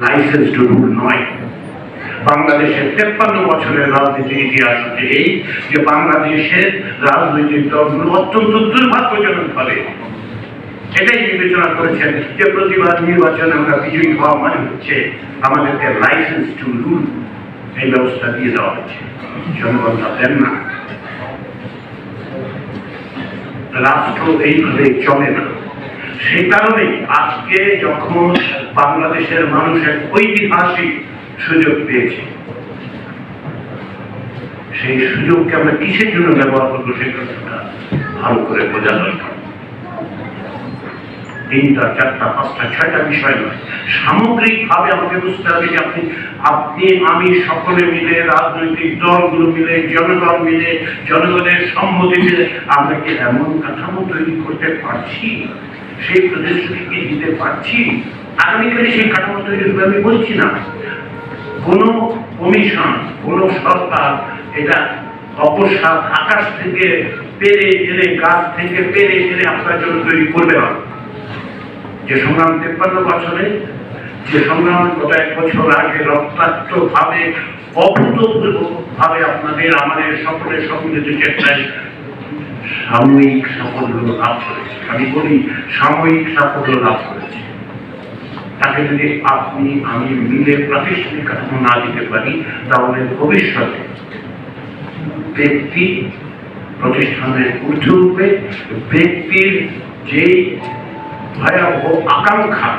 Licence to rule নয়। বাংলাদেশের 53 বছরের রাজনীতির ইতিহাস হচ্ছে এই যে বাংলাদেশের রাজনৈতিক দলগুলো অত্যন্ত দুর্ভাগ্যজনকভাবে এটাই বিবেচনা করেছেন যে প্রতিবার নির্বাচনে আমরা বিজয়ী হওয়া মানে হচ্ছে আমাদেরকে লাইসেন্স টু রুল এই ব্যবস্থা দিয়ে দেওয়া হচ্ছে। জনগণ তা দেন না। রাষ্ট্র এইভাবে চলে না। সেই কারণে আজকে যখন বাংলাদেশের মানুষ এক ঐতিহাসিক সুযোগ পেয়েছে, সেই সুযোগকে আমরা কিসের জন্য ব্যবহার করবো সেই কথাটা ভালো করে বোঝা দরকার। 3টা 4টা 5টা 6টা বিষয় নয়, সামগ্রিকভাবে আমাকে বুঝতে হবে যে আপনি আমি সকলে মিলে, রাজনৈতিক দলগুলো মিলে, জনগণ মিলে, জনগণের সম্মতি মিলে আমরা কি এমন কাঠামো তৈরি করতে পারছি, সেই প্রতিশ্রুতিকে দিতে পারছি। আগামীকালে সেই কাঠামো তৈরি হবে আমি বলছি না। কোন কমিশন, কোন সরকার এটা অকস্মাৎ আকাশ থেকে পেরে এনে, গাছ থেকে পেরে এনে আপনার জন্য তৈরি করবে না। যে সংগ্রাম 53 বছরে, যে সংগ্রাম গত 1 বছর আগে রক্তাক্ত ভাবে, অভূতপূর্ব ভাবে আপনাদের আমাদের সকলের সম্মিলিত চেষ্টায় সাময়িক সাফল্য লাভ করেছে। আমি বলি সাময়িক সাফল্য লাভ করেছে। তাকে যদি আপনি আমি মিলে প্রাতিষ্ঠানিক কাঠামো না দিতে পারি, তাহলে ভবিষ্যতে ব্যক্তি প্রতিষ্ঠানের ঊর্ধ্বে উঠবে। ব্যক্তির যে ভয়াবহ আকাঙ্ক্ষা,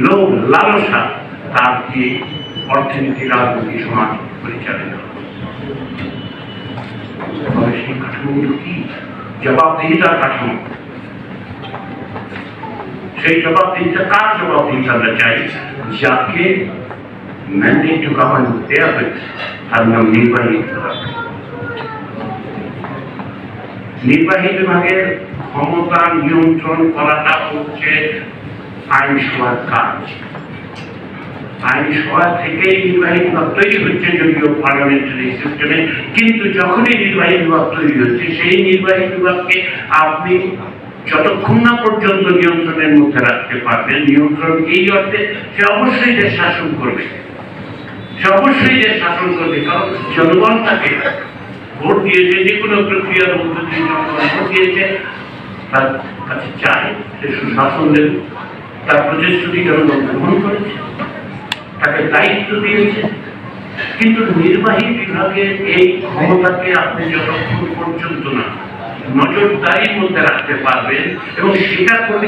লোভ, লালসা, তার যে অর্থনীতি, রাজনীতি, সমাজ পরিচালিত হবে। সেই কাঠামোগুলো কি? জবাবদিহিতার কাঠামো। সেই জবাবদিহিতা কার জবাবদিহিতা আমরা চাই? যাকে ম্যান্ডেট টু গভর্ন দেওয়া হয়েছে, তার নাম নির্বাহী বিভাগ। নির্বাহী বিভাগের ক্ষমতা নিয়ন্ত্রণ করাটা হচ্ছে আইনসভার কাজ। আইনসভা থেকেই নির্বাহী বিভাগ তৈরি হচ্ছে যদিও পার্লামেন্টারি সিস্টেমে, কিন্তু যখনই নির্বাহী বিভাগ তৈরি হচ্ছে, সেই নির্বাহী বিভাগকে আপনি যতক্ষণ না পর্যন্ত নিয়ন্ত্রণের মধ্যে রাখতে পারবেন, নিয়ন্ত্রণ এই অর্থে সে অবশ্যই দেশ শাসন করবে, সে অবশ্যই দেশ শাসন করবে। কারণ জনগণ তাকে ভোট দিয়েছে, যে কোনো প্রক্রিয়ার মধ্য দিয়ে জনগণ ভোট দিয়েছে, তার কাছে চায় সে সুশাসন দেবে, তার প্রতিশ্রুতি জনগণ গ্রহণ করেছে, তাকে দায়িত্ব দিয়েছে। কিন্তু নির্বাহী বিভাগের এই ক্ষমতাকে আপনি যতক্ষণ পর্যন্ত না নজরদারির মধ্যে রাখতে পারবেন এবং সেটা করলে